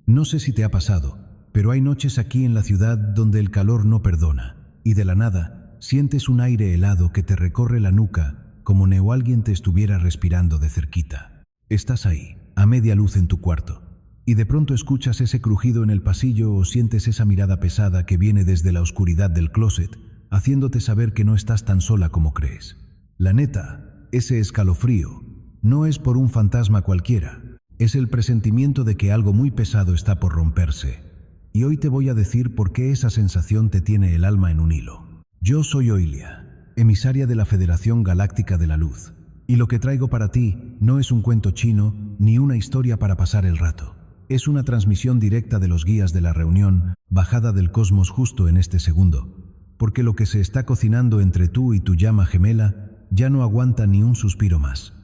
No sé si te ha pasado, pero hay noches aquí en la ciudad donde el calor no perdona, y de la nada sientes un aire helado que te recorre la nuca como o alguien te estuviera respirando de cerquita. Estás ahí, a media luz en tu cuarto, y de pronto escuchas ese crujido en el pasillo o sientes esa mirada pesada que viene desde la oscuridad del closet, haciéndote saber que no estás tan sola como crees. La neta, ese escalofrío no es por un fantasma cualquiera. Es el presentimiento de que algo muy pesado está por romperse. Y hoy te voy a decir por qué esa sensación te tiene el alma en un hilo. Yo soy Oilia, emisaria de la Federación Galáctica de la Luz. Y lo que traigo para ti no es un cuento chino ni una historia para pasar el rato. Es una transmisión directa de los guías de la reunión, bajada del cosmos justo en este segundo. Porque lo que se está cocinando entre tú y tu llama gemela ya no aguanta ni un suspiro más.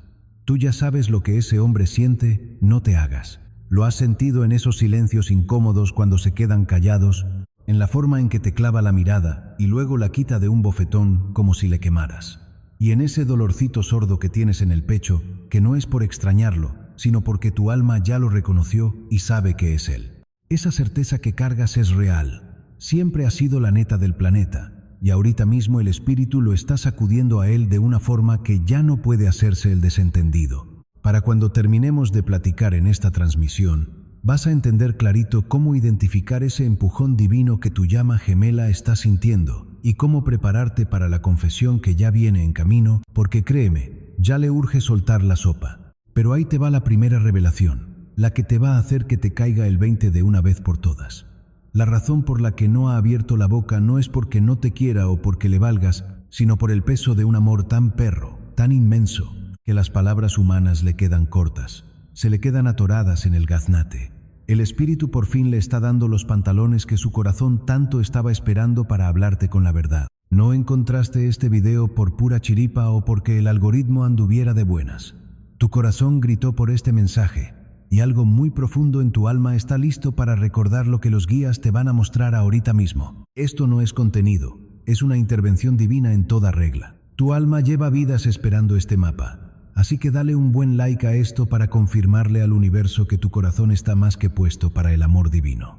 Tú ya sabes lo que ese hombre siente, no te hagas. Lo has sentido en esos silencios incómodos cuando se quedan callados, en la forma en que te clava la mirada y luego la quita de un bofetón como si le quemaras. Y en ese dolorcito sordo que tienes en el pecho, que no es por extrañarlo, sino porque tu alma ya lo reconoció y sabe que es él. Esa certeza que cargas es real. Siempre ha sido la neta del planeta. Y ahorita mismo el espíritu lo está sacudiendo a él de una forma que ya no puede hacerse el desentendido. Para cuando terminemos de platicar en esta transmisión, vas a entender clarito cómo identificar ese empujón divino que tu llama gemela está sintiendo y cómo prepararte para la confesión que ya viene en camino, porque créeme, ya le urge soltar la sopa. Pero ahí te va la primera revelación, la que te va a hacer que te caiga el 20 de una vez por todas. La razón por la que no ha abierto la boca no es porque no te quiera o porque le valgas, sino por el peso de un amor tan perro, tan inmenso, que las palabras humanas le quedan cortas, se le quedan atoradas en el gaznate. El espíritu por fin le está dando los pantalones que su corazón tanto estaba esperando para hablarte con la verdad. No encontraste este video por pura chiripa o porque el algoritmo anduviera de buenas. Tu corazón gritó por este mensaje. Y algo muy profundo en tu alma está listo para recordar lo que los guías te van a mostrar ahorita mismo. Esto no es contenido, es una intervención divina en toda regla. Tu alma lleva vidas esperando este mapa, así que dale un buen like a esto para confirmarle al universo que tu corazón está más que puesto para el amor divino.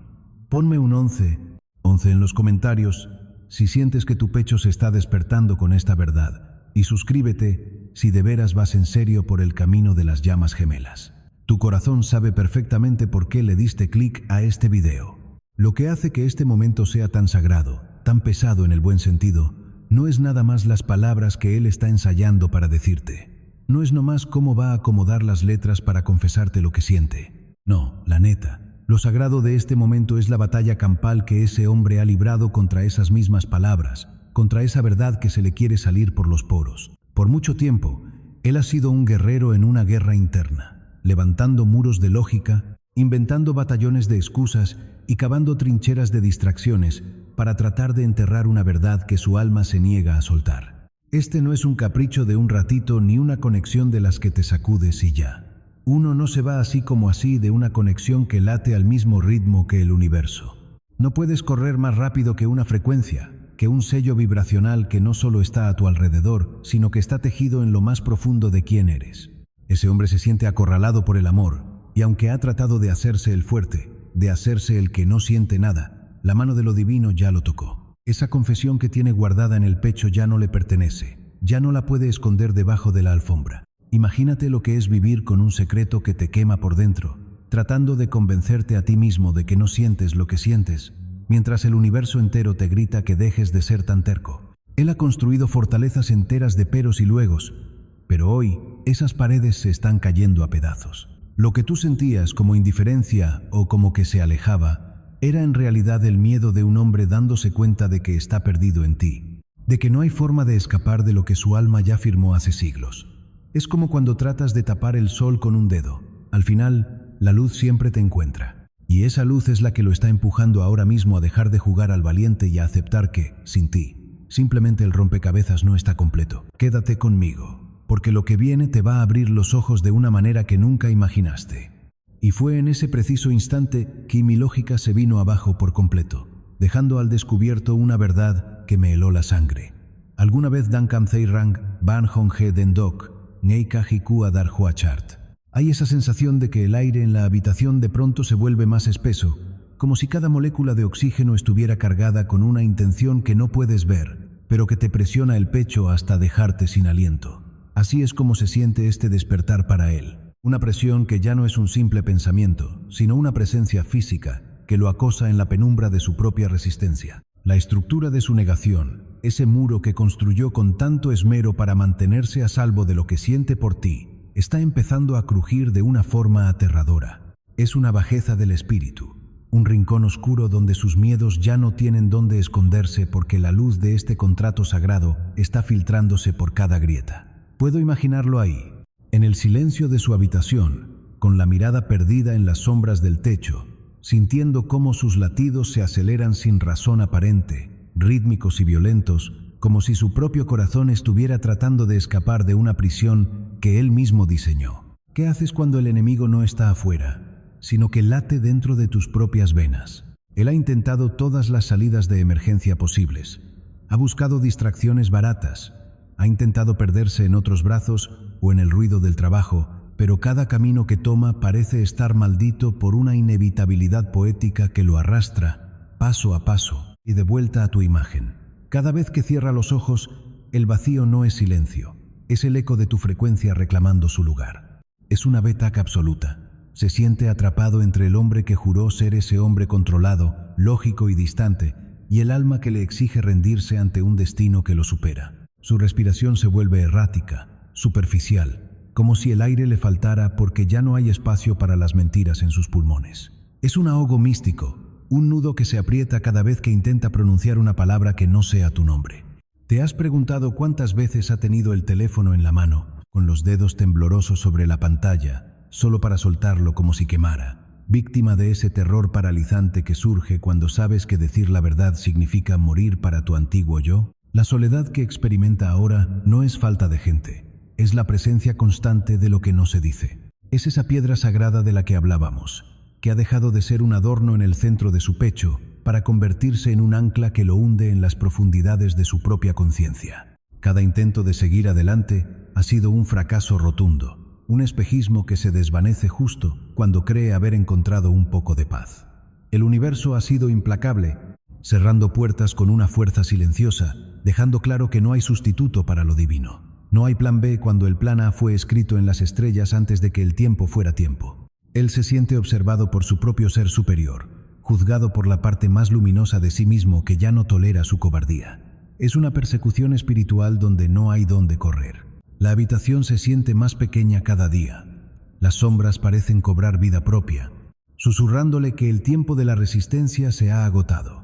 Ponme un 11 en los comentarios si sientes que tu pecho se está despertando con esta verdad, y suscríbete si de veras vas en serio por el camino de las llamas gemelas. Tu corazón sabe perfectamente por qué le diste clic a este video. Lo que hace que este momento sea tan sagrado, tan pesado en el buen sentido, no es nada más las palabras que él está ensayando para decirte. No es nomás cómo va a acomodar las letras para confesarte lo que siente. No, la neta, lo sagrado de este momento es la batalla campal que ese hombre ha librado contra esas mismas palabras, contra esa verdad que se le quiere salir por los poros. Por mucho tiempo, él ha sido un guerrero en una guerra interna, levantando muros de lógica, inventando batallones de excusas y cavando trincheras de distracciones para tratar de enterrar una verdad que su alma se niega a soltar. Este no es un capricho de un ratito ni una conexión de las que te sacudes y ya. Uno no se va así como así de una conexión que late al mismo ritmo que el universo. No puedes correr más rápido que una frecuencia, que un sello vibracional que no solo está a tu alrededor, sino que está tejido en lo más profundo de quién eres. Ese hombre se siente acorralado por el amor, y aunque ha tratado de hacerse el fuerte, de hacerse el que no siente nada, la mano de lo divino ya lo tocó. Esa confesión que tiene guardada en el pecho ya no le pertenece, ya no la puede esconder debajo de la alfombra. Imagínate lo que es vivir con un secreto que te quema por dentro, tratando de convencerte a ti mismo de que no sientes lo que sientes, mientras el universo entero te grita que dejes de ser tan terco. Él ha construido fortalezas enteras de peros y luegos, pero hoy esas paredes se están cayendo a pedazos. Lo que tú sentías como indiferencia o como que se alejaba, era en realidad el miedo de un hombre dándose cuenta de que está perdido en ti, de que no hay forma de escapar de lo que su alma ya firmó hace siglos. Es como cuando tratas de tapar el sol con un dedo. Al final, la luz siempre te encuentra. Y esa luz es la que lo está empujando ahora mismo a dejar de jugar al valiente y a aceptar que, sin ti, simplemente el rompecabezas no está completo. Quédate conmigo, porque lo que viene te va a abrir los ojos de una manera que nunca imaginaste. Y fue en ese preciso instante que mi lógica se vino abajo por completo, dejando al descubierto una verdad que me heló la sangre. Alguna vez Dan Kamthei Rang, Ban Hong He Den Dok, Nei Kahikua Dar Huachart. Hay esa sensación de que el aire en la habitación de pronto se vuelve más espeso, como si cada molécula de oxígeno estuviera cargada con una intención que no puedes ver, pero que te presiona el pecho hasta dejarte sin aliento. Así es como se siente este despertar para él. Una presión que ya no es un simple pensamiento, sino una presencia física que lo acosa en la penumbra de su propia resistencia. La estructura de su negación, ese muro que construyó con tanto esmero para mantenerse a salvo de lo que siente por ti, está empezando a crujir de una forma aterradora. Es una bajeza del espíritu, un rincón oscuro donde sus miedos ya no tienen dónde esconderse porque la luz de este contrato sagrado está filtrándose por cada grieta. Puedo imaginarlo ahí, en el silencio de su habitación, con la mirada perdida en las sombras del techo, sintiendo cómo sus latidos se aceleran sin razón aparente, rítmicos y violentos, como si su propio corazón estuviera tratando de escapar de una prisión que él mismo diseñó. ¿Qué haces cuando el enemigo no está afuera, sino que late dentro de tus propias venas? Él ha intentado todas las salidas de emergencia posibles. Ha buscado distracciones baratas. Ha intentado perderse en otros brazos o en el ruido del trabajo, pero cada camino que toma parece estar maldito por una inevitabilidad poética que lo arrastra, paso a paso, y de vuelta a tu imagen. Cada vez que cierra los ojos, el vacío no es silencio, es el eco de tu frecuencia reclamando su lugar. Es una betaca absoluta. Se siente atrapado entre el hombre que juró ser ese hombre controlado, lógico y distante, y el alma que le exige rendirse ante un destino que lo supera. Su respiración se vuelve errática, superficial, como si el aire le faltara porque ya no hay espacio para las mentiras en sus pulmones. Es un ahogo místico, un nudo que se aprieta cada vez que intenta pronunciar una palabra que no sea tu nombre. ¿Te has preguntado cuántas veces ha tenido el teléfono en la mano, con los dedos temblorosos sobre la pantalla, solo para soltarlo como si quemara, víctima de ese terror paralizante que surge cuando sabes que decir la verdad significa morir para tu antiguo yo? La soledad que experimenta ahora no es falta de gente. Es la presencia constante de lo que no se dice. Es esa piedra sagrada de la que hablábamos, que ha dejado de ser un adorno en el centro de su pecho para convertirse en un ancla que lo hunde en las profundidades de su propia conciencia. Cada intento de seguir adelante ha sido un fracaso rotundo, un espejismo que se desvanece justo cuando cree haber encontrado un poco de paz. El universo ha sido implacable, cerrando puertas con una fuerza silenciosa, dejando claro que no hay sustituto para lo divino. No hay plan B cuando el plan A fue escrito en las estrellas antes de que el tiempo fuera tiempo. Él se siente observado por su propio ser superior, juzgado por la parte más luminosa de sí mismo que ya no tolera su cobardía. Es una persecución espiritual donde no hay dónde correr. La habitación se siente más pequeña cada día. Las sombras parecen cobrar vida propia, susurrándole que el tiempo de la resistencia se ha agotado.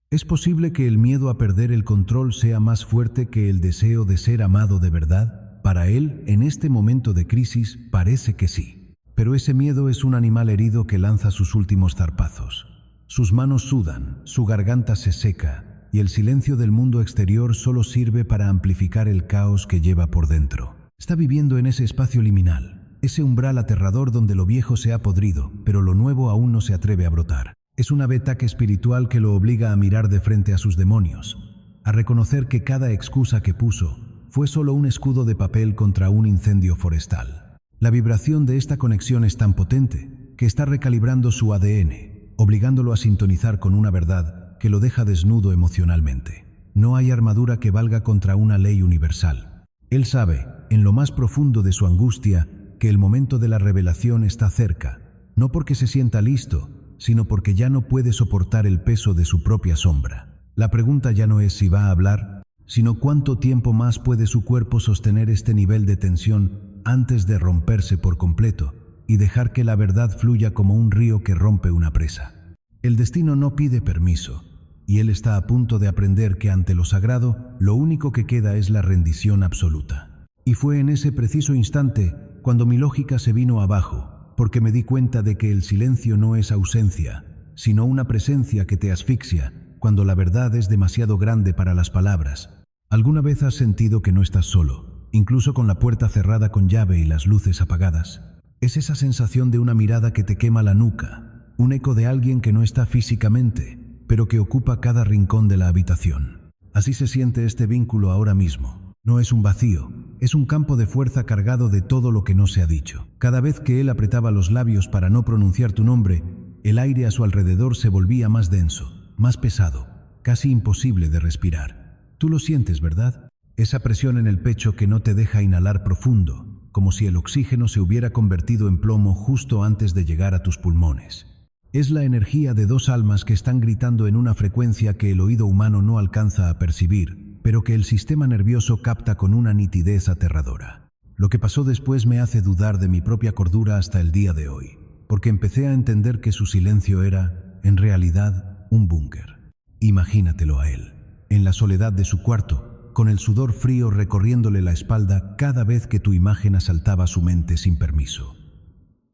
¿Es posible que el miedo a perder el control sea más fuerte que el deseo de ser amado de verdad? Para él, en este momento de crisis, parece que sí. Pero ese miedo es un animal herido que lanza sus últimos zarpazos. Sus manos sudan, su garganta se seca, y el silencio del mundo exterior solo sirve para amplificar el caos que lleva por dentro. Está viviendo en ese espacio liminal, ese umbral aterrador donde lo viejo se ha podrido, pero lo nuevo aún no se atreve a brotar. Es una betaca espiritual que lo obliga a mirar de frente a sus demonios, a reconocer que cada excusa que puso fue solo un escudo de papel contra un incendio forestal. La vibración de esta conexión es tan potente que está recalibrando su ADN, obligándolo a sintonizar con una verdad que lo deja desnudo emocionalmente. No hay armadura que valga contra una ley universal. Él sabe, en lo más profundo de su angustia, que el momento de la revelación está cerca, no porque se sienta listo, sino porque ya no puede soportar el peso de su propia sombra. La pregunta ya no es si va a hablar, sino cuánto tiempo más puede su cuerpo sostener este nivel de tensión antes de romperse por completo y dejar que la verdad fluya como un río que rompe una presa. El destino no pide permiso, y él está a punto de aprender que ante lo sagrado, lo único que queda es la rendición absoluta. Y fue en ese preciso instante cuando mi lógica se vino abajo, porque me di cuenta de que el silencio no es ausencia, sino una presencia que te asfixia cuando la verdad es demasiado grande para las palabras. ¿Alguna vez has sentido que no estás solo, incluso con la puerta cerrada con llave y las luces apagadas? Es esa sensación de una mirada que te quema la nuca, un eco de alguien que no está físicamente, pero que ocupa cada rincón de la habitación. Así se siente este vínculo ahora mismo. No es un vacío, Es un campo de fuerza cargado de todo lo que no se ha dicho. Cada vez que él apretaba los labios para no pronunciar tu nombre, el aire a su alrededor se volvía más denso, más pesado, casi imposible de respirar. Tú lo sientes, ¿verdad? Esa presión en el pecho que no te deja inhalar profundo, como si el oxígeno se hubiera convertido en plomo justo antes de llegar a tus pulmones. Es la energía de dos almas que están gritando en una frecuencia que el oído humano no alcanza a percibir, pero que el sistema nervioso capta con una nitidez aterradora. Lo que pasó después me hace dudar de mi propia cordura hasta el día de hoy, porque empecé a entender que su silencio era, en realidad, un búnker. Imagínatelo a él, en la soledad de su cuarto, con el sudor frío recorriéndole la espalda cada vez que tu imagen asaltaba su mente sin permiso.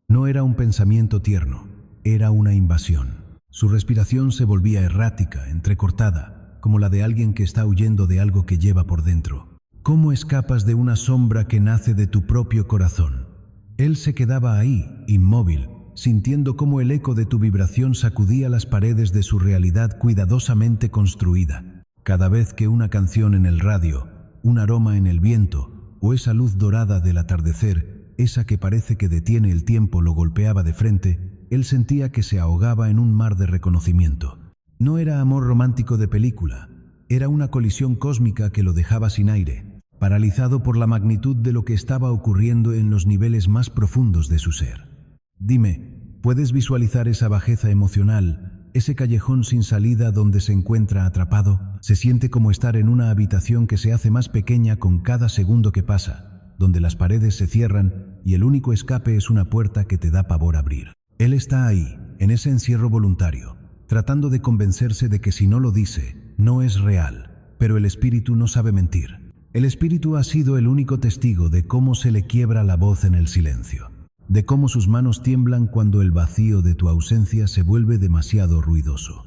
No era un pensamiento tierno, era una invasión. Su respiración se volvía errática, entrecortada, como la de alguien que está huyendo de algo que lleva por dentro. ¿Cómo escapas de una sombra que nace de tu propio corazón? Él se quedaba ahí, inmóvil, sintiendo cómo el eco de tu vibración sacudía las paredes de su realidad cuidadosamente construida. Cada vez que una canción en el radio, un aroma en el viento, o esa luz dorada del atardecer, esa que parece que detiene el tiempo, lo golpeaba de frente, él sentía que se ahogaba en un mar de reconocimiento. No era amor romántico de película, era una colisión cósmica que lo dejaba sin aire, paralizado por la magnitud de lo que estaba ocurriendo en los niveles más profundos de su ser. Dime, ¿puedes visualizar esa bajeza emocional, ese callejón sin salida donde se encuentra atrapado? Se siente como estar en una habitación que se hace más pequeña con cada segundo que pasa, donde las paredes se cierran y el único escape es una puerta que te da pavor abrir. Él está ahí, en ese encierro voluntario, tratando de convencerse de que si no lo dice, no es real, pero el espíritu no sabe mentir. El espíritu ha sido el único testigo de cómo se le quiebra la voz en el silencio, de cómo sus manos tiemblan cuando el vacío de tu ausencia se vuelve demasiado ruidoso.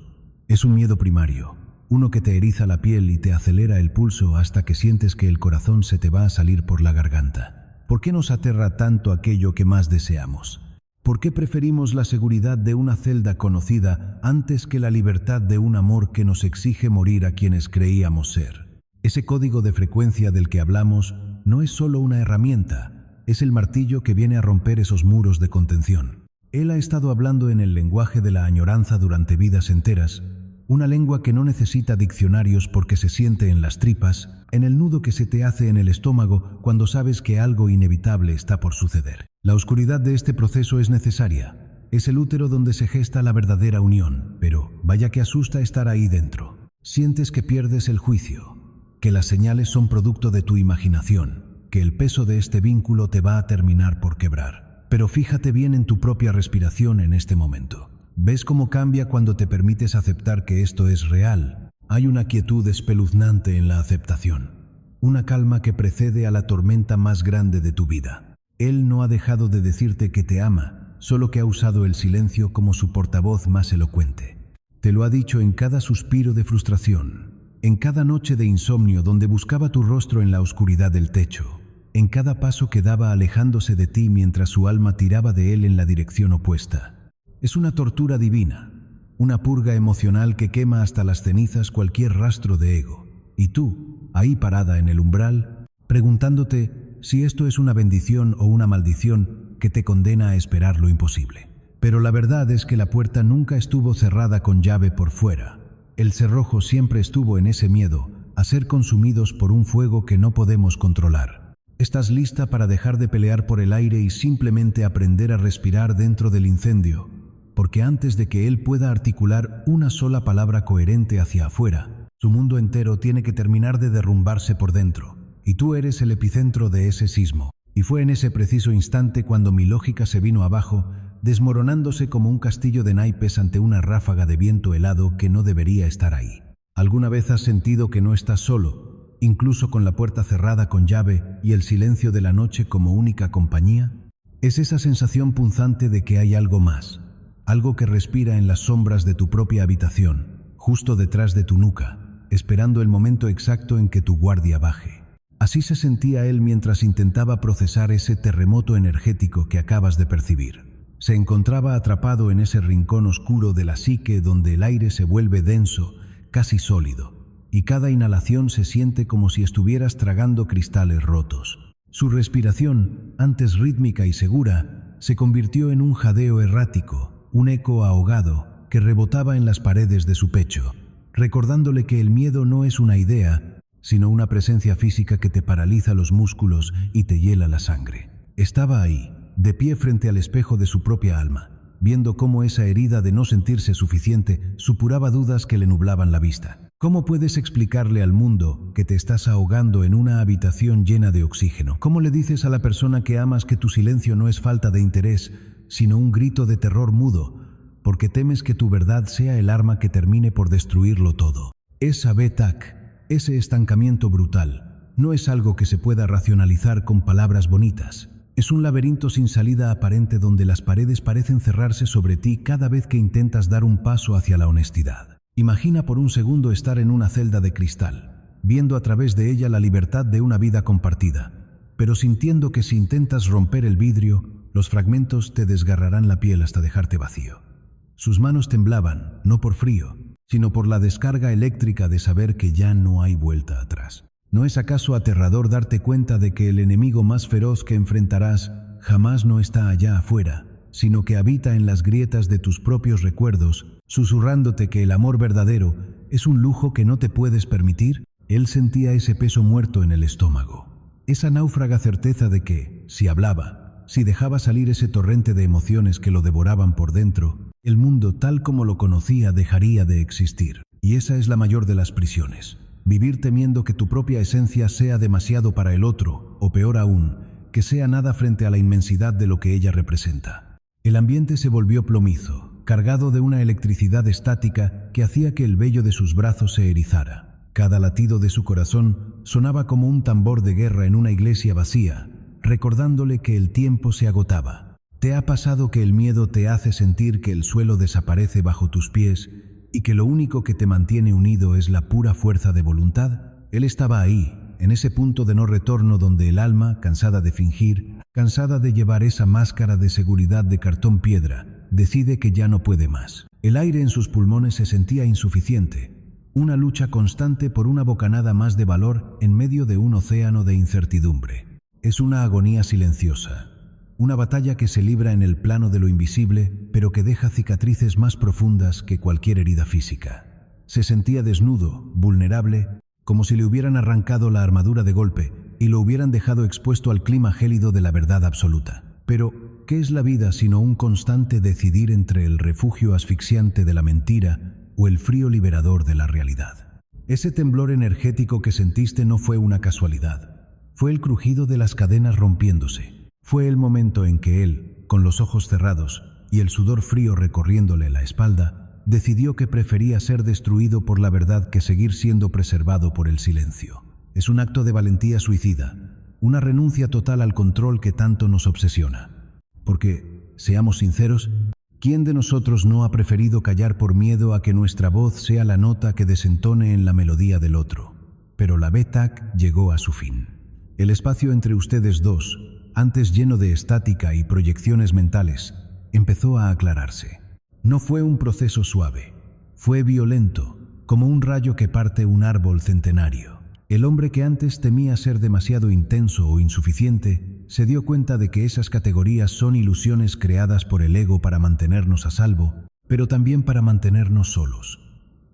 Es un miedo primario, uno que te eriza la piel y te acelera el pulso hasta que sientes que el corazón se te va a salir por la garganta. ¿Por qué nos aterra tanto aquello que más deseamos? ¿Por qué preferimos la seguridad de una celda conocida antes que la libertad de un amor que nos exige morir a quienes creíamos ser? Ese código de frecuencia del que hablamos no es solo una herramienta, es el martillo que viene a romper esos muros de contención. Él ha estado hablando en el lenguaje de la añoranza durante vidas enteras, una lengua que no necesita diccionarios porque se siente en las tripas, en el nudo que se te hace en el estómago cuando sabes que algo inevitable está por suceder. La oscuridad de este proceso es necesaria. Es el útero donde se gesta la verdadera unión, pero vaya que asusta estar ahí dentro. Sientes que pierdes el juicio, que las señales son producto de tu imaginación, que el peso de este vínculo te va a terminar por quebrar. Pero fíjate bien en tu propia respiración en este momento. ¿Ves cómo cambia cuando te permites aceptar que esto es real? Hay una quietud espeluznante en la aceptación, una calma que precede a la tormenta más grande de tu vida. Él no ha dejado de decirte que te ama, solo que ha usado el silencio como su portavoz más elocuente. Te lo ha dicho en cada suspiro de frustración, en cada noche de insomnio donde buscaba tu rostro en la oscuridad del techo, en cada paso que daba alejándose de ti mientras su alma tiraba de él en la dirección opuesta. Es una tortura divina, una purga emocional que quema hasta las cenizas cualquier rastro de ego. Y tú, ahí parada en el umbral, preguntándote si esto es una bendición o una maldición que te condena a esperar lo imposible. Pero la verdad es que la puerta nunca estuvo cerrada con llave por fuera. El cerrojo siempre estuvo en ese miedo a ser consumidos por un fuego que no podemos controlar. ¿Estás lista para dejar de pelear por el aire y simplemente aprender a respirar dentro del incendio? Porque antes de que él pueda articular una sola palabra coherente hacia afuera, su mundo entero tiene que terminar de derrumbarse por dentro, y tú eres el epicentro de ese sismo. Y fue en ese preciso instante cuando mi lógica se vino abajo, desmoronándose como un castillo de naipes ante una ráfaga de viento helado que no debería estar ahí. ¿Alguna vez has sentido que no estás solo, incluso con la puerta cerrada con llave y el silencio de la noche como única compañía? Es esa sensación punzante de que hay algo más. Algo que respira en las sombras de tu propia habitación, justo detrás de tu nuca, esperando el momento exacto en que tu guardia baje. Así se sentía él mientras intentaba procesar ese terremoto energético que acabas de percibir. Se encontraba atrapado en ese rincón oscuro de la psique donde el aire se vuelve denso, casi sólido, y cada inhalación se siente como si estuvieras tragando cristales rotos. Su respiración, antes rítmica y segura, se convirtió en un jadeo errático, un eco ahogado que rebotaba en las paredes de su pecho, recordándole que el miedo no es una idea, sino una presencia física que te paraliza los músculos y te hiela la sangre. Estaba ahí, de pie frente al espejo de su propia alma, viendo cómo esa herida de no sentirse suficiente supuraba dudas que le nublaban la vista. ¿Cómo puedes explicarle al mundo que te estás ahogando en una habitación llena de oxígeno? ¿Cómo le dices a la persona que amas que tu silencio no es falta de interés, sino un grito de terror mudo, porque temes que tu verdad sea el arma que termine por destruirlo todo? Esa BTAC, ese estancamiento brutal, no es algo que se pueda racionalizar con palabras bonitas. Es un laberinto sin salida aparente donde las paredes parecen cerrarse sobre ti cada vez que intentas dar un paso hacia la honestidad. Imagina por un segundo estar en una celda de cristal, viendo a través de ella la libertad de una vida compartida, pero sintiendo que si intentas romper el vidrio, los fragmentos te desgarrarán la piel hasta dejarte vacío. Sus manos temblaban, no por frío, sino por la descarga eléctrica de saber que ya no hay vuelta atrás. ¿No es acaso aterrador darte cuenta de que el enemigo más feroz que enfrentarás jamás no está allá afuera, sino que habita en las grietas de tus propios recuerdos, susurrándote que el amor verdadero es un lujo que no te puedes permitir? Él sentía ese peso muerto en el estómago, esa náufraga certeza de que, si hablaba, si dejaba salir ese torrente de emociones que lo devoraban por dentro, el mundo tal como lo conocía dejaría de existir. Y esa es la mayor de las prisiones. Vivir temiendo que tu propia esencia sea demasiado para el otro, o peor aún, que sea nada frente a la inmensidad de lo que ella representa. El ambiente se volvió plomizo, cargado de una electricidad estática que hacía que el vello de sus brazos se erizara. Cada latido de su corazón sonaba como un tambor de guerra en una iglesia vacía, recordándole que el tiempo se agotaba. ¿Te ha pasado que el miedo te hace sentir que el suelo desaparece bajo tus pies y que lo único que te mantiene unido es la pura fuerza de voluntad? Él estaba ahí, en ese punto de no retorno donde el alma, cansada de fingir, cansada de llevar esa máscara de seguridad de cartón piedra, decide que ya no puede más. El aire en sus pulmones se sentía insuficiente, una lucha constante por una bocanada más de valor en medio de un océano de incertidumbre. Es una agonía silenciosa, una batalla que se libra en el plano de lo invisible, pero que deja cicatrices más profundas que cualquier herida física. Se sentía desnudo, vulnerable, como si le hubieran arrancado la armadura de golpe y lo hubieran dejado expuesto al clima gélido de la verdad absoluta. Pero, ¿qué es la vida sino un constante decidir entre el refugio asfixiante de la mentira o el frío liberador de la realidad? Ese temblor energético que sentiste no fue una casualidad. Fue el crujido de las cadenas rompiéndose. Fue el momento en que él, con los ojos cerrados y el sudor frío recorriéndole la espalda, decidió que prefería ser destruido por la verdad que seguir siendo preservado por el silencio. Es un acto de valentía suicida, una renuncia total al control que tanto nos obsesiona. Porque, seamos sinceros, ¿quién de nosotros no ha preferido callar por miedo a que nuestra voz sea la nota que desentone en la melodía del otro? Pero la BTAC llegó a su fin. El espacio entre ustedes dos, antes lleno de estática y proyecciones mentales, empezó a aclararse. No fue un proceso suave, fue violento, como un rayo que parte un árbol centenario. El hombre que antes temía ser demasiado intenso o insuficiente, se dio cuenta de que esas categorías son ilusiones creadas por el ego para mantenernos a salvo, pero también para mantenernos solos.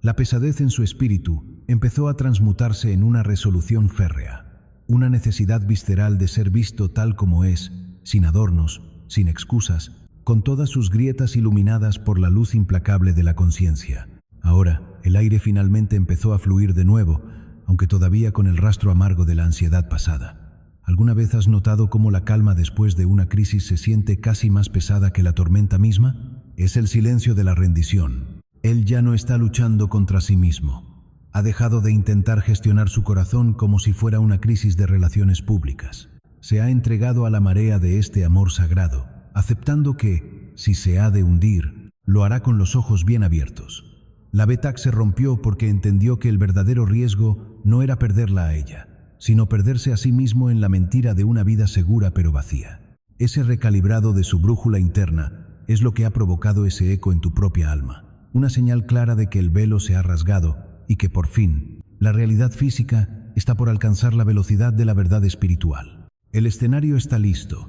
La pesadez en su espíritu empezó a transmutarse en una resolución férrea. Una necesidad visceral de ser visto tal como es, sin adornos, sin excusas, con todas sus grietas iluminadas por la luz implacable de la conciencia. Ahora, el aire finalmente empezó a fluir de nuevo, aunque todavía con el rastro amargo de la ansiedad pasada. ¿Alguna vez has notado cómo la calma después de una crisis se siente casi más pesada que la tormenta misma? Es el silencio de la rendición. Él ya no está luchando contra sí mismo. Ha dejado de intentar gestionar su corazón como si fuera una crisis de relaciones públicas. Se ha entregado a la marea de este amor sagrado, aceptando que, si se ha de hundir, lo hará con los ojos bien abiertos. La BTAC se rompió porque entendió que el verdadero riesgo no era perderla a ella, sino perderse a sí mismo en la mentira de una vida segura pero vacía. Ese recalibrado de su brújula interna es lo que ha provocado ese eco en tu propia alma, una señal clara de que el velo se ha rasgado y que por fin, la realidad física está por alcanzar la velocidad de la verdad espiritual. El escenario está listo.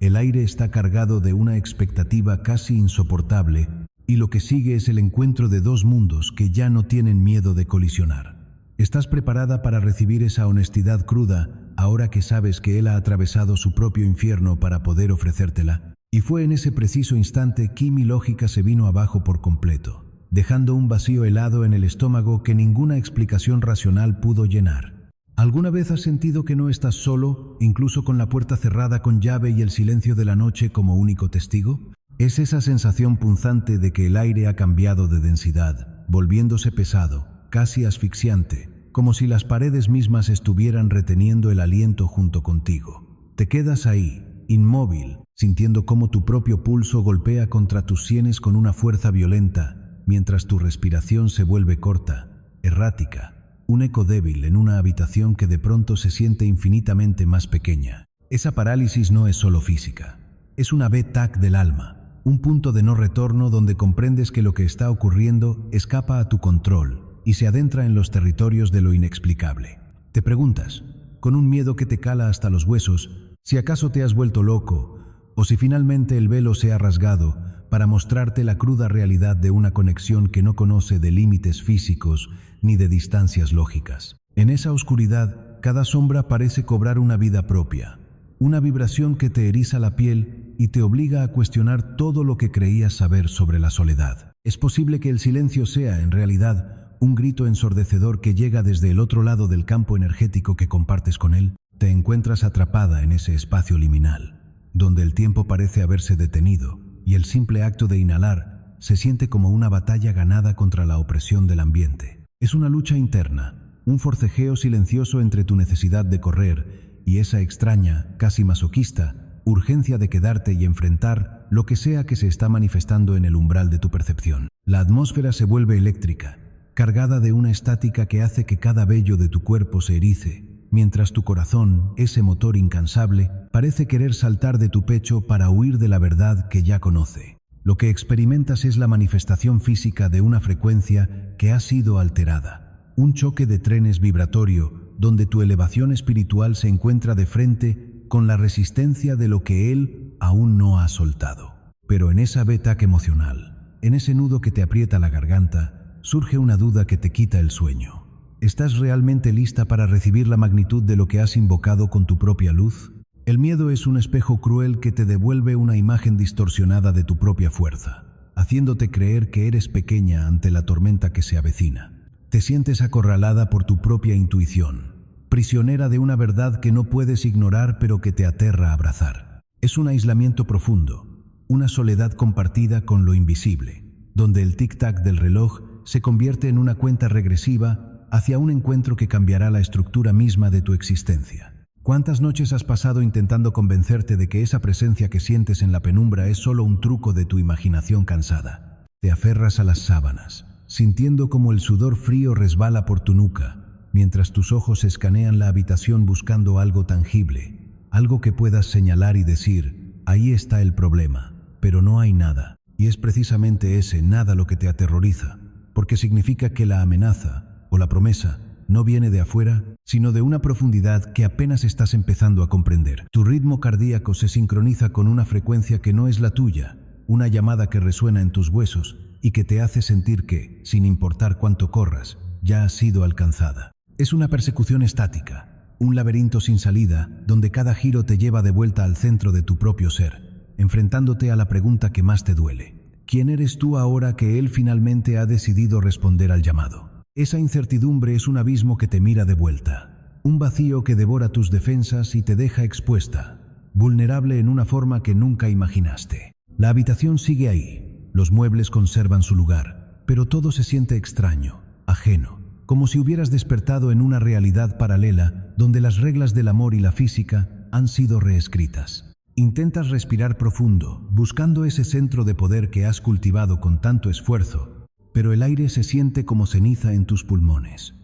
El aire está cargado de una expectativa casi insoportable y lo que sigue es el encuentro de dos mundos que ya no tienen miedo de colisionar. ¿Estás preparada para recibir esa honestidad cruda ahora que sabes que él ha atravesado su propio infierno para poder ofrecértela? Y fue en ese preciso instante que mi lógica se vino abajo por completo, dejando un vacío helado en el estómago que ninguna explicación racional pudo llenar. ¿Alguna vez has sentido que no estás solo, incluso con la puerta cerrada con llave y el silencio de la noche como único testigo? Es esa sensación punzante de que el aire ha cambiado de densidad, volviéndose pesado, casi asfixiante, como si las paredes mismas estuvieran reteniendo el aliento junto contigo. Te quedas ahí, inmóvil, sintiendo cómo tu propio pulso golpea contra tus sienes con una fuerza violenta, mientras tu respiración se vuelve corta, errática. Un eco débil en una habitación que de pronto se siente infinitamente más pequeña. Esa parálisis no es solo física, es una VTAC del alma, un punto de no retorno donde comprendes que lo que está ocurriendo escapa a tu control y se adentra en los territorios de lo inexplicable. Te preguntas, con un miedo que te cala hasta los huesos, si acaso te has vuelto loco o si finalmente el velo se ha rasgado para mostrarte la cruda realidad de una conexión que no conoce de límites físicos ni de distancias lógicas. En esa oscuridad, cada sombra parece cobrar una vida propia, una vibración que te eriza la piel y te obliga a cuestionar todo lo que creías saber sobre la soledad. Es posible que el silencio sea, en realidad, un grito ensordecedor que llega desde el otro lado del campo energético que compartes con él. Te encuentras atrapada en ese espacio liminal, donde el tiempo parece haberse detenido y el simple acto de inhalar se siente como una batalla ganada contra la opresión del ambiente. Es una lucha interna, un forcejeo silencioso entre tu necesidad de correr y esa extraña, casi masoquista, urgencia de quedarte y enfrentar lo que sea que se está manifestando en el umbral de tu percepción. La atmósfera se vuelve eléctrica, cargada de una estática que hace que cada vello de tu cuerpo se erice, mientras tu corazón, ese motor incansable, parece querer saltar de tu pecho para huir de la verdad que ya conoce. Lo que experimentas es la manifestación física de una frecuencia que ha sido alterada, un choque de trenes vibratorio donde tu elevación espiritual se encuentra de frente con la resistencia de lo que él aún no ha soltado. Pero en esa VTAC emocional, en ese nudo que te aprieta la garganta, surge una duda que te quita el sueño. ¿Estás realmente lista para recibir la magnitud de lo que has invocado con tu propia luz? El miedo es un espejo cruel que te devuelve una imagen distorsionada de tu propia fuerza, haciéndote creer que eres pequeña ante la tormenta que se avecina. Te sientes acorralada por tu propia intuición, prisionera de una verdad que no puedes ignorar pero que te aterra abrazar. Es un aislamiento profundo, una soledad compartida con lo invisible, donde el tic-tac del reloj se convierte en una cuenta regresiva hacia un encuentro que cambiará la estructura misma de tu existencia. ¿Cuántas noches has pasado intentando convencerte de que esa presencia que sientes en la penumbra es solo un truco de tu imaginación cansada? Te aferras a las sábanas, sintiendo como el sudor frío resbala por tu nuca, mientras tus ojos escanean la habitación buscando algo tangible, algo que puedas señalar y decir, ahí está el problema, pero no hay nada. Y es precisamente ese nada lo que te aterroriza, porque significa que la amenaza o la promesa no viene de afuera, sino de una profundidad que apenas estás empezando a comprender. Tu ritmo cardíaco se sincroniza con una frecuencia que no es la tuya, una llamada que resuena en tus huesos y que te hace sentir que, sin importar cuánto corras, ya has sido alcanzada. Es una persecución estática, un laberinto sin salida, donde cada giro te lleva de vuelta al centro de tu propio ser, enfrentándote a la pregunta que más te duele. ¿Quién eres tú ahora que él finalmente ha decidido responder al llamado? Esa incertidumbre es un abismo que te mira de vuelta, un vacío que devora tus defensas y te deja expuesta, vulnerable en una forma que nunca imaginaste. La habitación sigue ahí, los muebles conservan su lugar, pero todo se siente extraño, ajeno, como si hubieras despertado en una realidad paralela donde las reglas del amor y la física han sido reescritas. Intentas respirar profundo, buscando ese centro de poder que has cultivado con tanto esfuerzo, pero el aire se siente como ceniza en tus pulmones.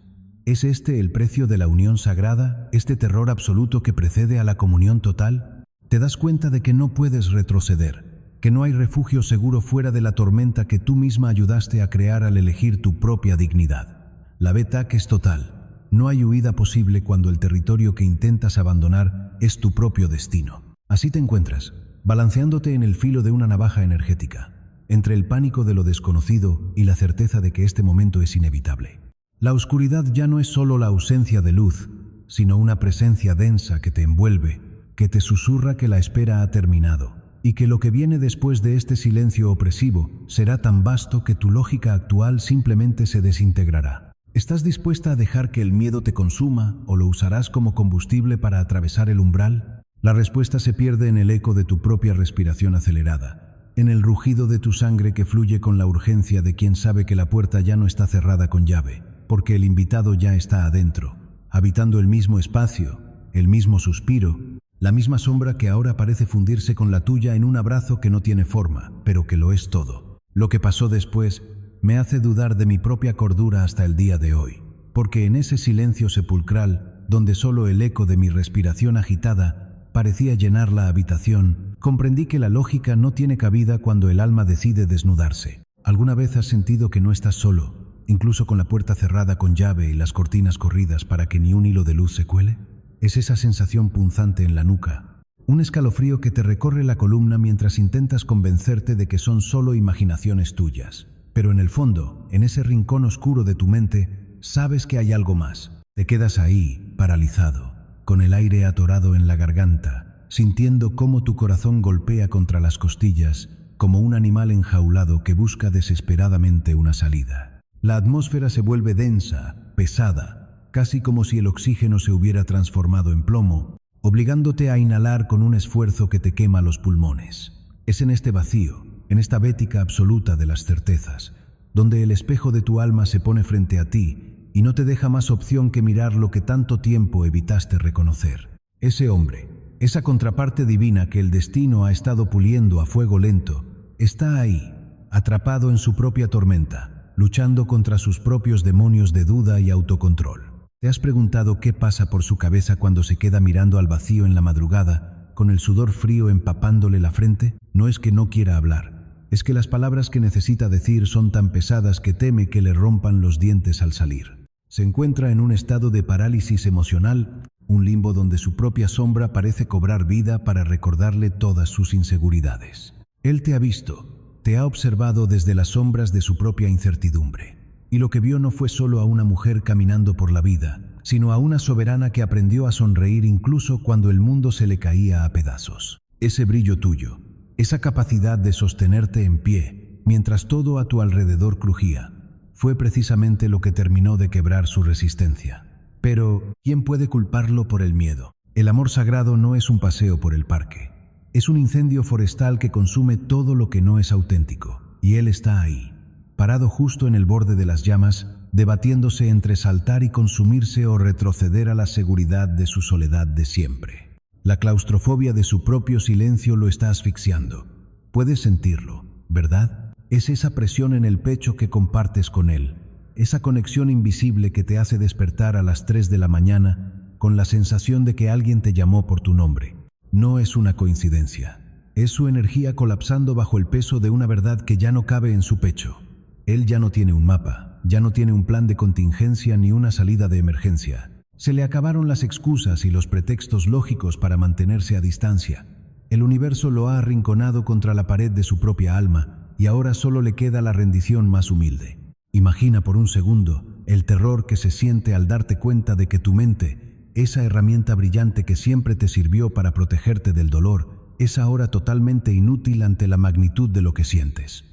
¿Es este el precio de la unión sagrada, este terror absoluto que precede a la comunión total? Te das cuenta de que no puedes retroceder, que no hay refugio seguro fuera de la tormenta que tú misma ayudaste a crear al elegir tu propia dignidad. La VTAC es total, No hay huida posible cuando el territorio que intentas abandonar es tu propio destino. Así te encuentras, balanceándote en el filo de una navaja energética, entre el pánico de lo desconocido y la certeza de que este momento es inevitable. La oscuridad ya no es solo la ausencia de luz, sino una presencia densa que te envuelve, que te susurra que la espera ha terminado, y que lo que viene después de este silencio opresivo será tan vasto que tu lógica actual simplemente se desintegrará. ¿Estás dispuesta a dejar que el miedo te consuma o lo usarás como combustible para atravesar el umbral? La respuesta se pierde en el eco de tu propia respiración acelerada, en el rugido de tu sangre que fluye con la urgencia de quien sabe que la puerta ya no está cerrada con llave, porque el invitado ya está adentro, habitando el mismo espacio, el mismo suspiro, la misma sombra que ahora parece fundirse con la tuya en un abrazo que no tiene forma, pero que lo es todo. Lo que pasó después me hace dudar de mi propia cordura hasta el día de hoy, porque en ese silencio sepulcral, donde solo el eco de mi respiración agitada parecía llenar la habitación, comprendí que la lógica no tiene cabida cuando el alma decide desnudarse. ¿Alguna vez has sentido que no estás solo, incluso con la puerta cerrada con llave y las cortinas corridas para que ni un hilo de luz se cuele? Es esa sensación punzante en la nuca, un escalofrío que te recorre la columna mientras intentas convencerte de que son solo imaginaciones tuyas. Pero en el fondo, en ese rincón oscuro de tu mente, sabes que hay algo más. Te quedas ahí, paralizado, con el aire atorado en la garganta, sintiendo cómo tu corazón golpea contra las costillas, como un animal enjaulado que busca desesperadamente una salida. La atmósfera se vuelve densa, pesada, casi como si el oxígeno se hubiera transformado en plomo, obligándote a inhalar con un esfuerzo que te quema los pulmones. Es en este vacío, en esta bética absoluta de las certezas, donde el espejo de tu alma se pone frente a ti y no te deja más opción que mirar lo que tanto tiempo evitaste reconocer. Ese hombre, esa contraparte divina que el destino ha estado puliendo a fuego lento, está ahí, atrapado en su propia tormenta, luchando contra sus propios demonios de duda y autocontrol. ¿Te has preguntado qué pasa por su cabeza cuando se queda mirando al vacío en la madrugada, con el sudor frío empapándole la frente? No es que no quiera hablar, es que las palabras que necesita decir son tan pesadas que teme que le rompan los dientes al salir. Se encuentra en un estado de parálisis emocional, un limbo donde su propia sombra parece cobrar vida para recordarle todas sus inseguridades. Él te ha visto, te ha observado desde las sombras de su propia incertidumbre. Y lo que vio no fue solo a una mujer caminando por la vida, sino a una soberana que aprendió a sonreír incluso cuando el mundo se le caía a pedazos. Ese brillo tuyo, esa capacidad de sostenerte en pie, mientras todo a tu alrededor crujía, fue precisamente lo que terminó de quebrar su resistencia. Pero, ¿quién puede culparlo por el miedo? El amor sagrado no es un paseo por el parque. Es un incendio forestal que consume todo lo que no es auténtico. Y él está ahí, parado justo en el borde de las llamas, debatiéndose entre saltar y consumirse o retroceder a la seguridad de su soledad de siempre. La claustrofobia de su propio silencio lo está asfixiando. Puedes sentirlo, ¿verdad? Es esa presión en el pecho que compartes con él, esa conexión invisible que te hace despertar a las 3 de la mañana con la sensación de que alguien te llamó por tu nombre. No es una coincidencia. Es su energía colapsando bajo el peso de una verdad que ya no cabe en su pecho. Él ya no tiene un mapa, ya no tiene un plan de contingencia ni una salida de emergencia. Se le acabaron las excusas y los pretextos lógicos para mantenerse a distancia. El universo lo ha arrinconado contra la pared de su propia alma y ahora solo le queda la rendición más humilde. Imagina por un segundo el terror que se siente al darte cuenta de que tu mente, esa herramienta brillante que siempre te sirvió para protegerte del dolor, es ahora totalmente inútil ante la magnitud de lo que sientes.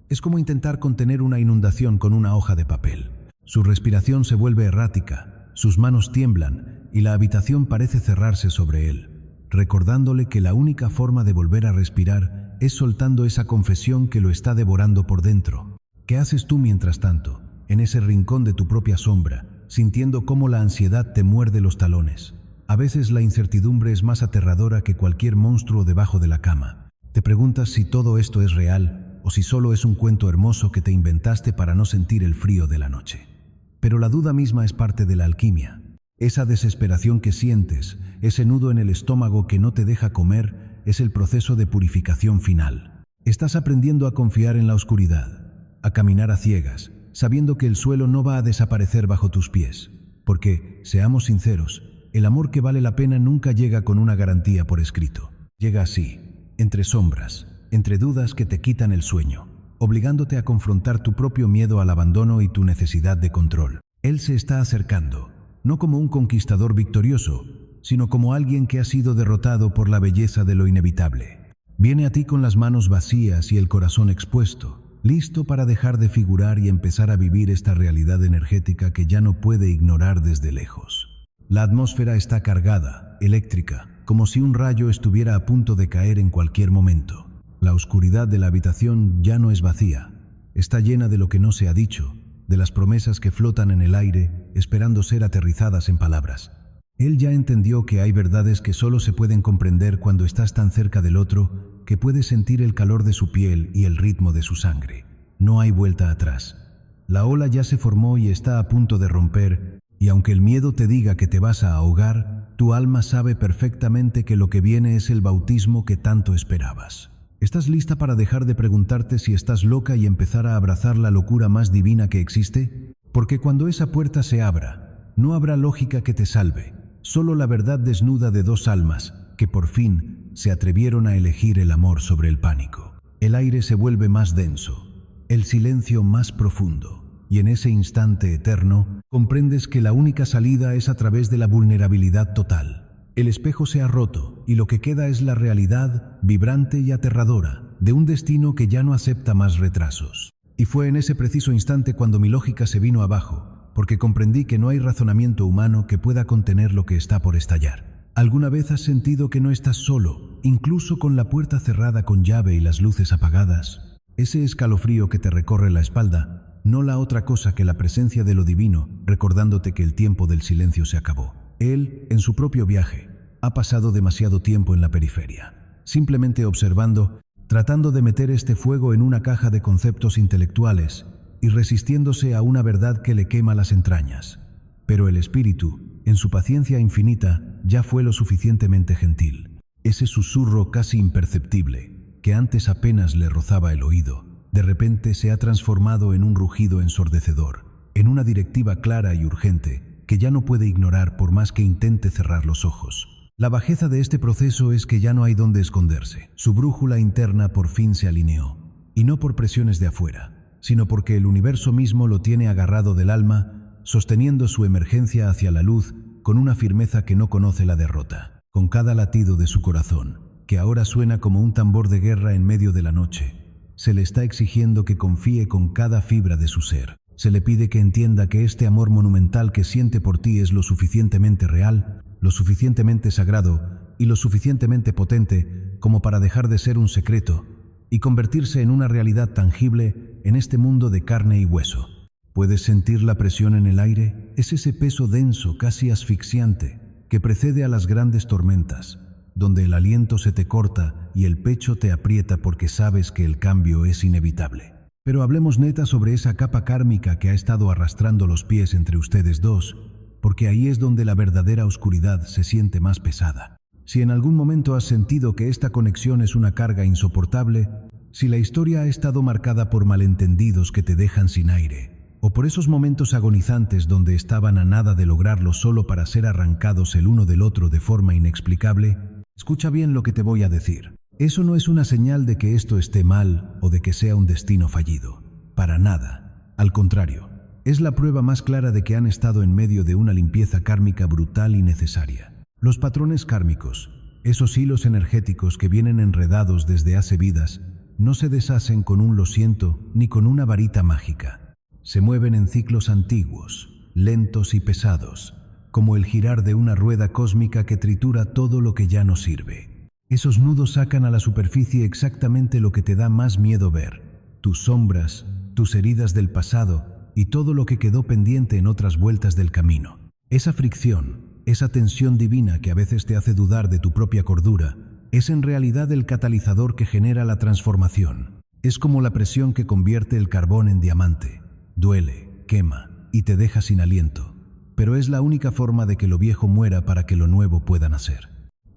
Es como intentar contener una inundación con una hoja de papel. Su respiración se vuelve errática, sus manos tiemblan y la habitación parece cerrarse sobre él, recordándole que la única forma de volver a respirar es soltando esa confesión que lo está devorando por dentro. ¿Qué haces tú mientras tanto, en ese rincón de tu propia sombra, sintiendo cómo la ansiedad te muerde los talones? A veces la incertidumbre es más aterradora que cualquier monstruo debajo de la cama. Te preguntas si todo esto es real o si solo es un cuento hermoso que te inventaste para no sentir el frío de la noche. Pero la duda misma es parte de la alquimia. Esa desesperación que sientes, ese nudo en el estómago que no te deja comer, es el proceso de purificación final. Estás aprendiendo a confiar en la oscuridad, a caminar a ciegas, sabiendo que el suelo no va a desaparecer bajo tus pies. Porque, seamos sinceros, el amor que vale la pena nunca llega con una garantía por escrito. Llega así, entre sombras, entre dudas que te quitan el sueño, obligándote a confrontar tu propio miedo al abandono y tu necesidad de control. Él se está acercando, no como un conquistador victorioso, sino como alguien que ha sido derrotado por la belleza de lo inevitable. Viene a ti con las manos vacías y el corazón expuesto, listo para dejar de figurar y empezar a vivir esta realidad energética que ya no puede ignorar desde lejos. La atmósfera está cargada, eléctrica, como si un rayo estuviera a punto de caer en cualquier momento. La oscuridad de la habitación ya no es vacía, está llena de lo que no se ha dicho, de las promesas que flotan en el aire, esperando ser aterrizadas en palabras. Él ya entendió que hay verdades que solo se pueden comprender cuando estás tan cerca del otro, que puedes sentir el calor de su piel y el ritmo de su sangre. No hay vuelta atrás. La ola ya se formó y está a punto de romper, y aunque el miedo te diga que te vas a ahogar, tu alma sabe perfectamente que lo que viene es el bautismo que tanto esperabas. ¿Estás lista para dejar de preguntarte si estás loca y empezar a abrazar la locura más divina que existe? Porque cuando esa puerta se abra, no habrá lógica que te salve, solo la verdad desnuda de dos almas que por fin se atrevieron a elegir el amor sobre el pánico. El aire se vuelve más denso, el silencio más profundo, y en ese instante eterno comprendes que la única salida es a través de la vulnerabilidad total. El espejo se ha roto y lo que queda es la realidad, vibrante y aterradora, de un destino que ya no acepta más retrasos. Y fue en ese preciso instante cuando mi lógica se vino abajo, porque comprendí que no hay razonamiento humano que pueda contener lo que está por estallar. ¿Alguna vez has sentido que no estás solo, incluso con la puerta cerrada con llave y las luces apagadas? Ese escalofrío que te recorre la espalda, no la otra cosa que la presencia de lo divino, recordándote que el tiempo del silencio se acabó. Él, en su propio viaje, ha pasado demasiado tiempo en la periferia, simplemente observando, tratando de meter este fuego en una caja de conceptos intelectuales y resistiéndose a una verdad que le quema las entrañas. Pero el espíritu, en su paciencia infinita, ya fue lo suficientemente gentil. Ese susurro casi imperceptible, que antes apenas le rozaba el oído, de repente se ha transformado en un rugido ensordecedor, en una directiva clara y urgente, que ya no puede ignorar por más que intente cerrar los ojos. La bajeza de este proceso es que ya no hay dónde esconderse. Su brújula interna por fin se alineó, y no por presiones de afuera, sino porque el universo mismo lo tiene agarrado del alma, sosteniendo su emergencia hacia la luz con una firmeza que no conoce la derrota. Con cada latido de su corazón, que ahora suena como un tambor de guerra en medio de la noche, se le está exigiendo que confíe con cada fibra de su ser. Se le pide que entienda que este amor monumental que siente por ti es lo suficientemente real, lo suficientemente sagrado y lo suficientemente potente como para dejar de ser un secreto y convertirse en una realidad tangible en este mundo de carne y hueso. ¿Puedes sentir la presión en el aire? Es ese peso denso, casi asfixiante, que precede a las grandes tormentas, donde el aliento se te corta y el pecho te aprieta porque sabes que el cambio es inevitable. Pero hablemos neta sobre esa capa kármica que ha estado arrastrando los pies entre ustedes dos, porque ahí es donde la verdadera oscuridad se siente más pesada. Si en algún momento has sentido que esta conexión es una carga insoportable, si la historia ha estado marcada por malentendidos que te dejan sin aire, o por esos momentos agonizantes donde estaban a nada de lograrlo solo para ser arrancados el uno del otro de forma inexplicable, escucha bien lo que te voy a decir. Eso no es una señal de que esto esté mal o de que sea un destino fallido. Para nada. Al contrario, es la prueba más clara de que han estado en medio de una limpieza kármica brutal y necesaria. Los patrones kármicos, esos hilos energéticos que vienen enredados desde hace vidas, no se deshacen con un lo siento ni con una varita mágica. Se mueven en ciclos antiguos, lentos y pesados, como el girar de una rueda cósmica que tritura todo lo que ya no sirve. Esos nudos sacan a la superficie exactamente lo que te da más miedo ver, tus sombras, tus heridas del pasado y todo lo que quedó pendiente en otras vueltas del camino. Esa fricción, esa tensión divina que a veces te hace dudar de tu propia cordura, es en realidad el catalizador que genera la transformación. Es como la presión que convierte el carbón en diamante. Duele, quema y te deja sin aliento, pero es la única forma de que lo viejo muera para que lo nuevo pueda nacer.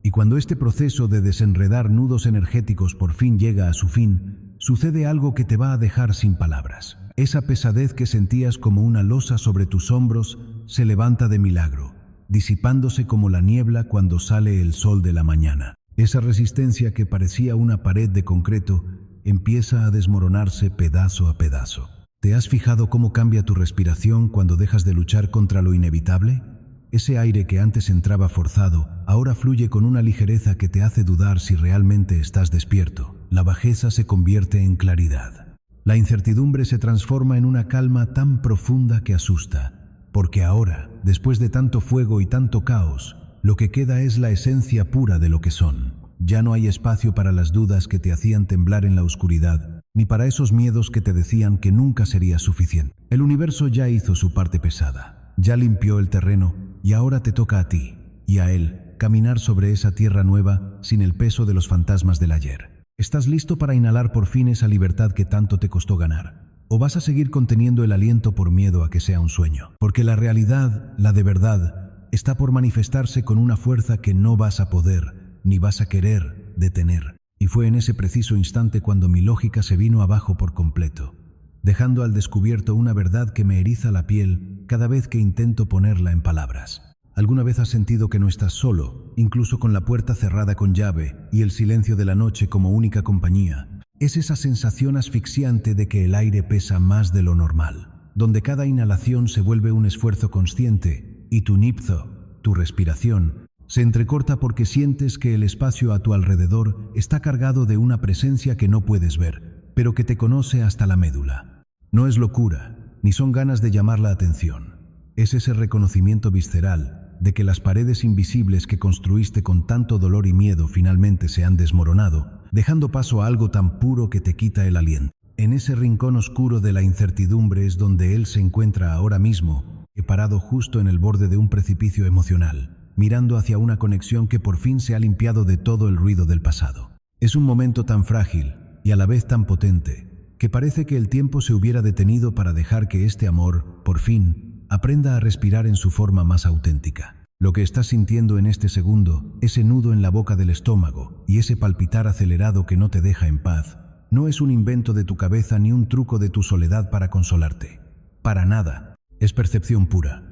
Y cuando este proceso de desenredar nudos energéticos por fin llega a su fin, sucede algo que te va a dejar sin palabras. Esa pesadez que sentías como una losa sobre tus hombros se levanta de milagro, disipándose como la niebla cuando sale el sol de la mañana. Esa resistencia que parecía una pared de concreto empieza a desmoronarse pedazo a pedazo. ¿Te has fijado cómo cambia tu respiración cuando dejas de luchar contra lo inevitable? Ese aire que antes entraba forzado, ahora fluye con una ligereza que te hace dudar si realmente estás despierto. La bajeza se convierte en claridad. La incertidumbre se transforma en una calma tan profunda que asusta, porque ahora, después de tanto fuego y tanto caos, lo que queda es la esencia pura de lo que son. Ya no hay espacio para las dudas que te hacían temblar en la oscuridad, ni para esos miedos que te decían que nunca sería suficiente. El universo ya hizo su parte pesada, ya limpió el terreno, y ahora te toca a ti, y a él, caminar sobre esa tierra nueva sin el peso de los fantasmas del ayer. ¿Estás listo para inhalar por fin esa libertad que tanto te costó ganar? ¿O vas a seguir conteniendo el aliento por miedo a que sea un sueño? Porque la realidad, la de verdad, está por manifestarse con una fuerza que no vas a poder, ni vas a querer, detener. Y fue en ese preciso instante cuando mi lógica se vino abajo por completo, dejando al descubierto una verdad que me eriza la piel cada vez que intento ponerla en palabras. ¿Alguna vez has sentido que no estás solo, incluso con la puerta cerrada con llave y el silencio de la noche como única compañía? Es esa sensación asfixiante de que el aire pesa más de lo normal, donde cada inhalación se vuelve un esfuerzo consciente y tu nipzo, tu respiración, se entrecorta porque sientes que el espacio a tu alrededor está cargado de una presencia que no puedes ver, pero que te conoce hasta la médula. No es locura, ni son ganas de llamar la atención. Es ese reconocimiento visceral de que las paredes invisibles que construiste con tanto dolor y miedo finalmente se han desmoronado, dejando paso a algo tan puro que te quita el aliento. En ese rincón oscuro de la incertidumbre es donde él se encuentra ahora mismo, parado justo en el borde de un precipicio emocional, mirando hacia una conexión que por fin se ha limpiado de todo el ruido del pasado. Es un momento tan frágil y a la vez tan potente, que parece que el tiempo se hubiera detenido para dejar que este amor, por fin, aprenda a respirar en su forma más auténtica. Lo que estás sintiendo en este segundo, ese nudo en la boca del estómago y ese palpitar acelerado que no te deja en paz, no es un invento de tu cabeza ni un truco de tu soledad para consolarte. Para nada. Es percepción pura.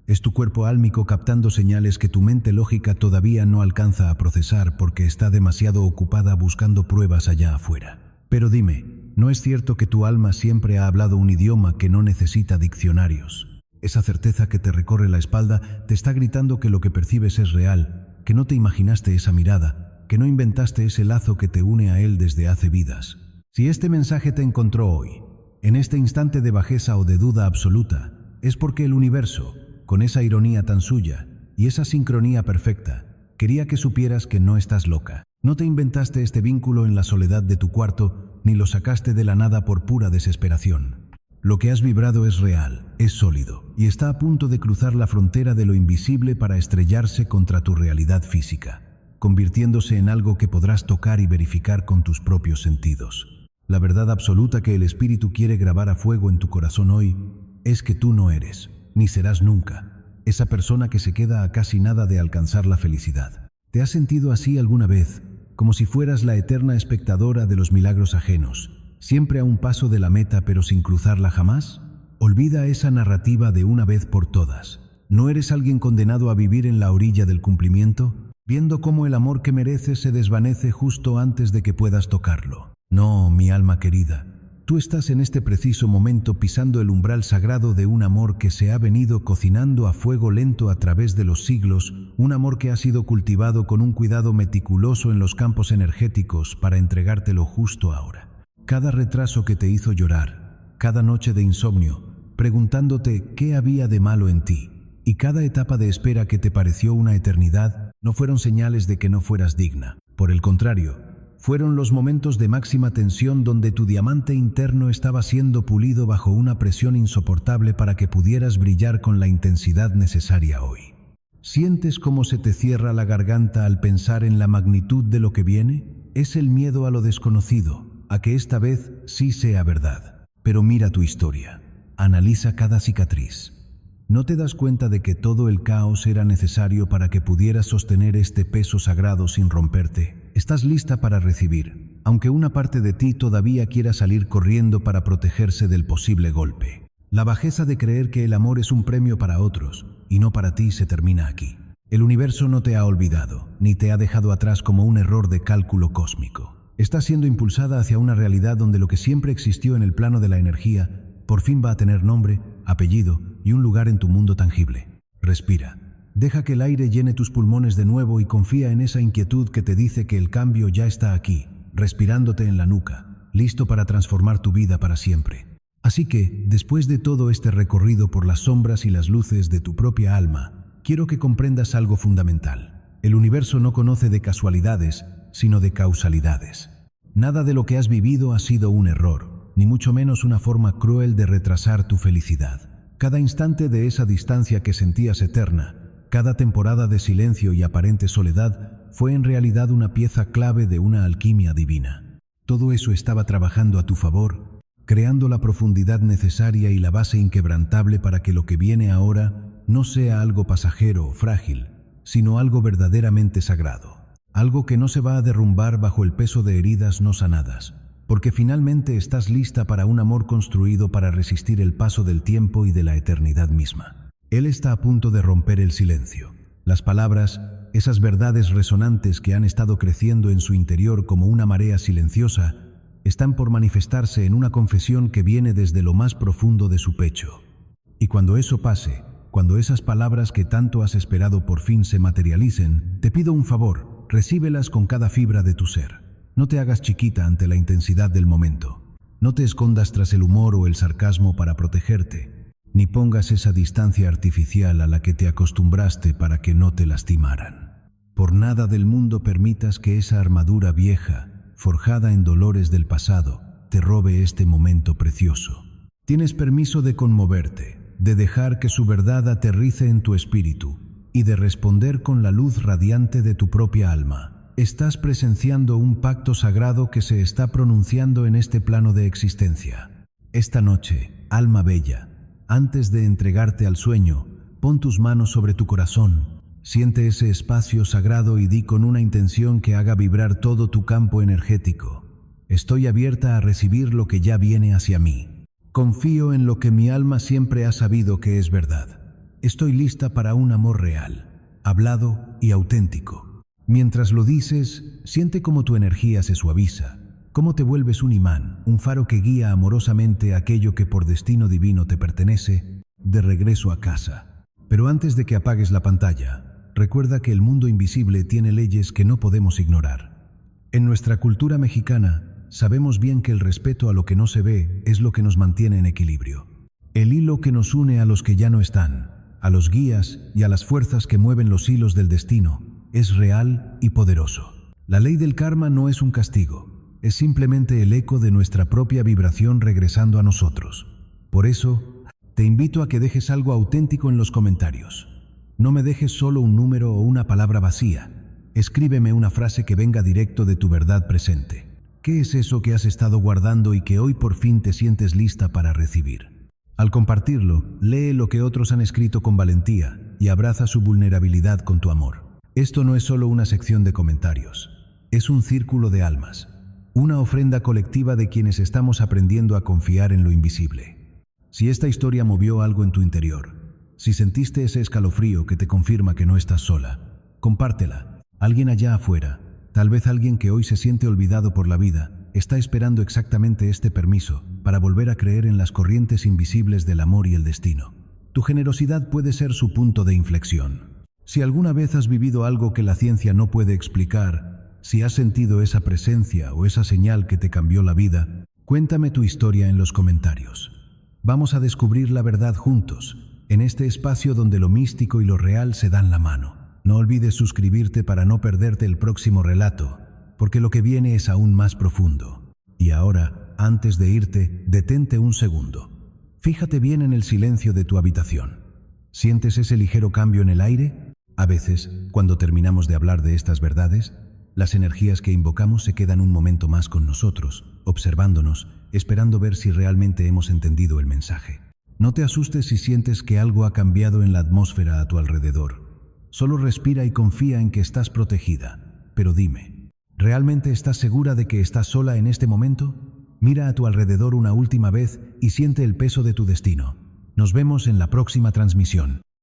Es tu cuerpo álmico captando señales que tu mente lógica todavía no alcanza a procesar porque está demasiado ocupada buscando pruebas allá afuera. Pero dime, ¿no es cierto que tu alma siempre ha hablado un idioma que no necesita diccionarios? Esa certeza que te recorre la espalda te está gritando que lo que percibes es real, que no te imaginaste esa mirada, que no inventaste ese lazo que te une a él desde hace vidas. Si este mensaje te encontró hoy, en este instante de bajeza o de duda absoluta, es porque el universo, con esa ironía tan suya y esa sincronía perfecta, quería que supieras que no estás loca. No te inventaste este vínculo en la soledad de tu cuarto, ni lo sacaste de la nada por pura desesperación. Lo que has vibrado es real, es sólido, y está a punto de cruzar la frontera de lo invisible para estrellarse contra tu realidad física, convirtiéndose en algo que podrás tocar y verificar con tus propios sentidos. La verdad absoluta que el espíritu quiere grabar a fuego en tu corazón hoy es que tú no eres, ni serás nunca, esa persona que se queda a casi nada de alcanzar la felicidad. ¿Te has sentido así alguna vez, como si fueras la eterna espectadora de los milagros ajenos, siempre a un paso de la meta pero sin cruzarla jamás? Olvida esa narrativa de una vez por todas. ¿No eres alguien condenado a vivir en la orilla del cumplimiento, viendo cómo el amor que mereces se desvanece justo antes de que puedas tocarlo? No, mi alma querida. Tú estás en este preciso momento pisando el umbral sagrado de un amor que se ha venido cocinando a fuego lento a través de los siglos, un amor que ha sido cultivado con un cuidado meticuloso en los campos energéticos para entregártelo justo ahora. Cada retraso que te hizo llorar, cada noche de insomnio, preguntándote qué había de malo en ti, y cada etapa de espera que te pareció una eternidad, no fueron señales de que no fueras digna. Por el contrario, fueron los momentos de máxima tensión donde tu diamante interno estaba siendo pulido bajo una presión insoportable para que pudieras brillar con la intensidad necesaria hoy. ¿Sientes cómo se te cierra la garganta al pensar en la magnitud de lo que viene? Es el miedo a lo desconocido, a que esta vez sí sea verdad. Pero mira tu historia, analiza cada cicatriz. ¿No te das cuenta de que todo el caos era necesario para que pudieras sostener este peso sagrado sin romperte? Estás lista para recibir, aunque una parte de ti todavía quiera salir corriendo para protegerse del posible golpe. La bajeza de creer que el amor es un premio para otros y no para ti se termina aquí. El universo no te ha olvidado, ni te ha dejado atrás como un error de cálculo cósmico. Estás siendo impulsada hacia una realidad donde lo que siempre existió en el plano de la energía por fin va a tener nombre, apellido y un lugar en tu mundo tangible. Respira. Deja que el aire llene tus pulmones de nuevo y confía en esa inquietud que te dice que el cambio ya está aquí, respirándote en la nuca, listo para transformar tu vida para siempre. Así que, después de todo este recorrido por las sombras y las luces de tu propia alma, quiero que comprendas algo fundamental. El universo no conoce de casualidades, sino de causalidades. Nada de lo que has vivido ha sido un error, ni mucho menos una forma cruel de retrasar tu felicidad. Cada instante de esa distancia que sentías eterna, cada temporada de silencio y aparente soledad, fue en realidad una pieza clave de una alquimia divina. Todo eso estaba trabajando a tu favor, creando la profundidad necesaria y la base inquebrantable para que lo que viene ahora no sea algo pasajero o frágil, sino algo verdaderamente sagrado. Algo que no se va a derrumbar bajo el peso de heridas no sanadas, porque finalmente estás lista para un amor construido para resistir el paso del tiempo y de la eternidad misma. Él está a punto de romper el silencio. Las palabras, esas verdades resonantes que han estado creciendo en su interior como una marea silenciosa, están por manifestarse en una confesión que viene desde lo más profundo de su pecho. Y cuando eso pase, cuando esas palabras que tanto has esperado por fin se materialicen, te pido un favor, recíbelas con cada fibra de tu ser. No te hagas chiquita ante la intensidad del momento. No te escondas tras el humor o el sarcasmo para protegerte, ni pongas esa distancia artificial a la que te acostumbraste para que no te lastimaran. Por nada del mundo permitas que esa armadura vieja, forjada en dolores del pasado, te robe este momento precioso. Tienes permiso de conmoverte, de dejar que su verdad aterrice en tu espíritu y de responder con la luz radiante de tu propia alma. Estás presenciando un pacto sagrado que se está pronunciando en este plano de existencia. Esta noche, alma bella, antes de entregarte al sueño, pon tus manos sobre tu corazón, siente ese espacio sagrado y di con una intención que haga vibrar todo tu campo energético. Estoy abierta a recibir lo que ya viene hacia mí. Confío en lo que mi alma siempre ha sabido que es verdad. Estoy lista para un amor real, hablado y auténtico. Mientras lo dices, siente cómo tu energía se suaviza, cómo te vuelves un imán, un faro que guía amorosamente aquello que por destino divino te pertenece, de regreso a casa. Pero antes de que apagues la pantalla, recuerda que el mundo invisible tiene leyes que no podemos ignorar. En nuestra cultura mexicana, sabemos bien que el respeto a lo que no se ve es lo que nos mantiene en equilibrio. El hilo que nos une a los que ya no están, a los guías y a las fuerzas que mueven los hilos del destino, es real y poderoso. La ley del karma no es un castigo. Es simplemente el eco de nuestra propia vibración regresando a nosotros. Por eso, te invito a que dejes algo auténtico en los comentarios. No me dejes solo un número o una palabra vacía. Escríbeme una frase que venga directo de tu verdad presente. ¿Qué es eso que has estado guardando y que hoy por fin te sientes lista para recibir? Al compartirlo, lee lo que otros han escrito con valentía y abraza su vulnerabilidad con tu amor. Esto no es solo una sección de comentarios. Es un círculo de almas. Una ofrenda colectiva de quienes estamos aprendiendo a confiar en lo invisible. Si esta historia movió algo en tu interior, si sentiste ese escalofrío que te confirma que no estás sola, compártela. Alguien allá afuera, tal vez alguien que hoy se siente olvidado por la vida, está esperando exactamente este permiso para volver a creer en las corrientes invisibles del amor y el destino. Tu generosidad puede ser su punto de inflexión. Si alguna vez has vivido algo que la ciencia no puede explicar, si has sentido esa presencia o esa señal que te cambió la vida, cuéntame tu historia en los comentarios. Vamos a descubrir la verdad juntos, en este espacio donde lo místico y lo real se dan la mano. No olvides suscribirte para no perderte el próximo relato, porque lo que viene es aún más profundo. Y ahora, antes de irte, detente un segundo. Fíjate bien en el silencio de tu habitación. ¿Sientes ese ligero cambio en el aire? A veces, cuando terminamos de hablar de estas verdades, las energías que invocamos se quedan un momento más con nosotros, observándonos, esperando ver si realmente hemos entendido el mensaje. No te asustes si sientes que algo ha cambiado en la atmósfera a tu alrededor. Solo respira y confía en que estás protegida. Pero dime, ¿Realmente estás segura de que estás sola en este momento? Mira a tu alrededor una última vez y siente el peso de tu destino. Nos vemos en la próxima transmisión.